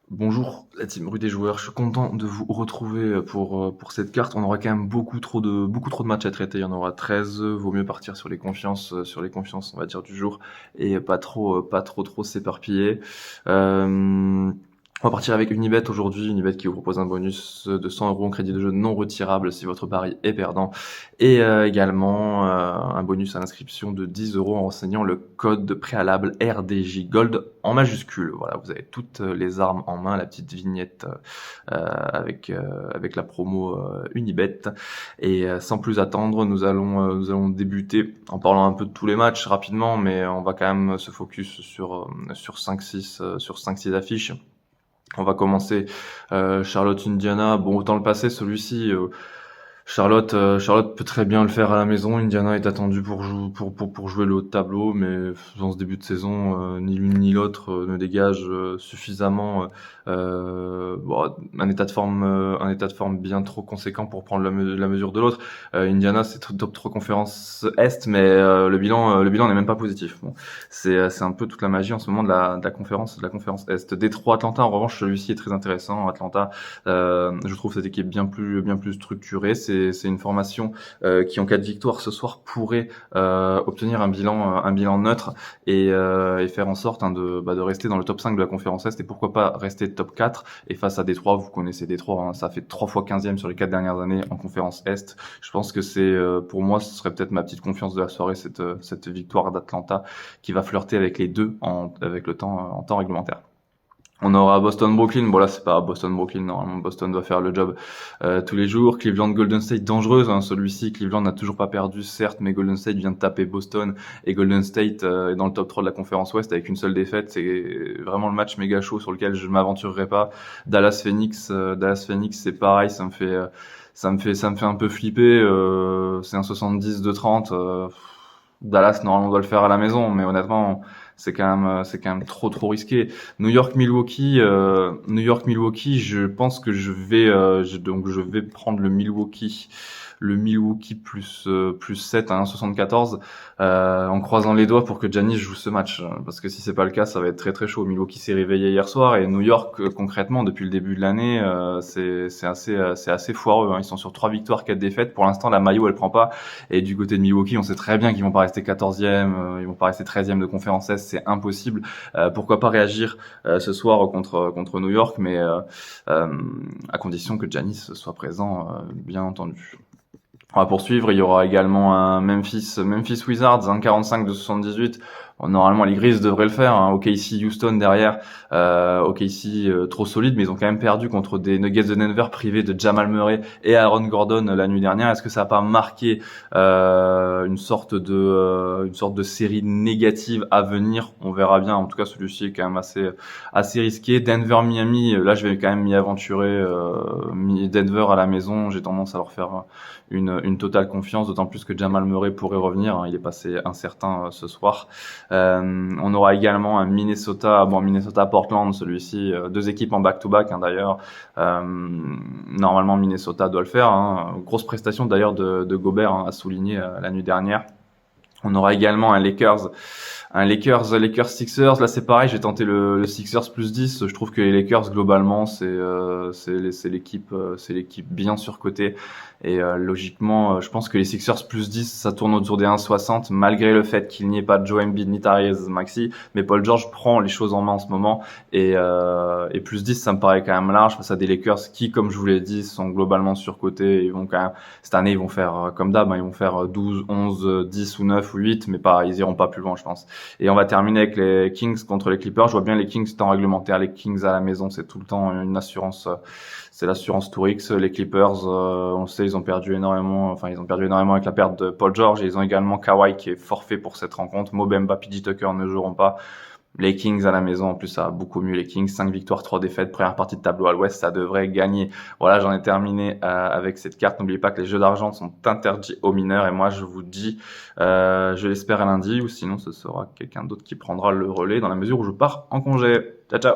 Bonjour la team rue des joueurs, je suis content de vous retrouver pour cette carte. On aura quand même beaucoup trop de matchs à traiter. Il y en aura 13. Vaut mieux partir sur les confiances, on va dire, du jour et pas trop s'éparpiller. Euh, on va partir avec Unibet aujourd'hui. Unibet qui vous propose un bonus de 100 euros en crédit de jeu non retirable si votre pari est perdant. Et également un bonus à l'inscription de 10 euros en renseignant le code préalable RDJ Gold en majuscule. Voilà, vous avez toutes les armes en main, la petite vignette avec la promo Unibet. Et sans plus attendre, nous allons débuter en parlant un peu de tous les matchs rapidement, mais on va quand même se focus sur 5-6 affiches. On va commencer Charlotte-Indiana. Bon, autant le passer, celui-ci. Charlotte peut très bien le faire à la maison. Indiana est attendu pour jouer le haut de tableau, mais dans ce début de saison, ni l'une ni l'autre ne dégage suffisamment bon, un état de forme bien trop conséquent pour prendre la mesure de l'autre. Indiana, c'est top 3 conférence Est, mais le bilan n'est même pas positif. Bon, c'est un peu toute la magie en ce moment de la conférence Est. Détroit, Atlanta, en revanche, celui-ci est très intéressant. Atlanta, je trouve cette équipe bien plus structurée. C'est une formation qui, en cas de victoire ce soir, pourrait obtenir un bilan neutre et faire en sorte de rester dans le top 5 de la conférence Est et pourquoi pas rester top 4. Et face à Détroit, vous connaissez Détroit, hein, ça fait 3 fois 15e sur les 4 dernières années en conférence Est. Je pense que pour moi, ce serait peut-être ma petite confiance de la soirée, cette victoire d'Atlanta qui va flirter avec les deux avec le temps en temps réglementaire. On aura Boston-Brooklyn. Bon là, c'est pas Boston-Brooklyn. Normalement, Boston doit faire le job tous les jours. Cleveland-Golden State, dangereuse. Hein, celui-ci, Cleveland n'a toujours pas perdu, certes, mais Golden State vient de taper Boston. Et Golden State est dans le top 3 de la conférence Ouest avec une seule défaite. C'est vraiment le match méga chaud sur lequel je ne m'aventurerai pas. Dallas-Phoenix, c'est pareil. Ça me fait un peu flipper. C'est un 70 de 30. Dallas, normalement, doit le faire à la maison. Mais honnêtement, c'est quand même trop risqué. New York Milwaukee, je pense que je vais prendre le Milwaukee plus 7 à 1,74 en croisant les doigts pour que Giannis joue ce match, parce que si c'est pas le cas, ça va être très chaud. Milwaukee s'est réveillé hier soir et New York concrètement depuis le début de l'année, c'est assez foireux, hein. Ils sont sur 3 victoires, 4 défaites. Pour l'instant, la maillot elle prend pas, et du côté de Milwaukee, on sait très bien qu'ils vont pas rester 14e, ils vont pas rester 13e de conférence Est, c'est impossible. Pourquoi pas réagir ce soir contre New York, mais à condition que Giannis soit présent, bien entendu. On va poursuivre. Il y aura également un Memphis Wizards, 1,45 de 78. Bon, normalement, les Grizzlies devraient le faire, hein. OKC Houston derrière. OKC trop solide, mais ils ont quand même perdu contre des Nuggets de Denver privés de Jamal Murray et Aaron Gordon la nuit dernière. Est-ce que ça n'a pas marqué une sorte de série négative à venir? On verra bien. En tout cas, celui-ci est quand même assez risqué. Denver Miami, là je vais quand même m'y aventurer. Denver à la maison, j'ai tendance à leur faire une totale confiance, d'autant plus que Jamal Murray pourrait revenir, hein. Il est passé incertain ce soir. On aura également un Minnesota-Portland, celui-ci, 2 équipes en back-to-back, hein, d'ailleurs. Normalement, Minnesota doit le faire, hein. Grosse prestation d'ailleurs de Gobert, hein, à souligner la nuit dernière. On aura également un Lakers Sixers. Là, c'est pareil, j'ai tenté le Sixers plus 10. Je trouve que les Lakers, globalement, c'est l'équipe bien surcotée. Et logiquement, je pense que les Sixers plus 10, ça tourne autour des 1,60, malgré le fait qu'il n'y ait pas de Joe Embiid ni Tyrese Maxey. Mais Paul George prend les choses en main en ce moment. Et plus 10, ça me paraît quand même large face à des Lakers qui, comme je vous l'ai dit, sont globalement surcotés. Ils vont quand même, cette année, ils vont faire comme d'hab, hein, ils vont faire 12, 11, 10 ou 9 ou 8, mais ils iront pas plus loin, je pense. Et on va terminer avec les Kings contre les Clippers. Je vois bien les Kings temps réglementaire, les Kings à la maison, c'est tout le temps une assurance. C'est l'assurance Tourix. Les Clippers, on le sait, ils ont perdu énormément avec la perte de Paul George. Et ils ont également Kawhi qui est forfait pour cette rencontre. Mo Bamba, PJ Tucker ne joueront pas. Les Kings à la maison, en plus, ça va beaucoup mieux. Les Kings, 5 victoires, 3 défaites. Première partie de tableau à l'ouest, ça devrait gagner. Voilà, j'en ai terminé avec cette carte. N'oubliez pas que les jeux d'argent sont interdits aux mineurs. Et moi, je vous dis, je l'espère à lundi, ou sinon ce sera quelqu'un d'autre qui prendra le relais dans la mesure où je pars en congé. Ciao, ciao!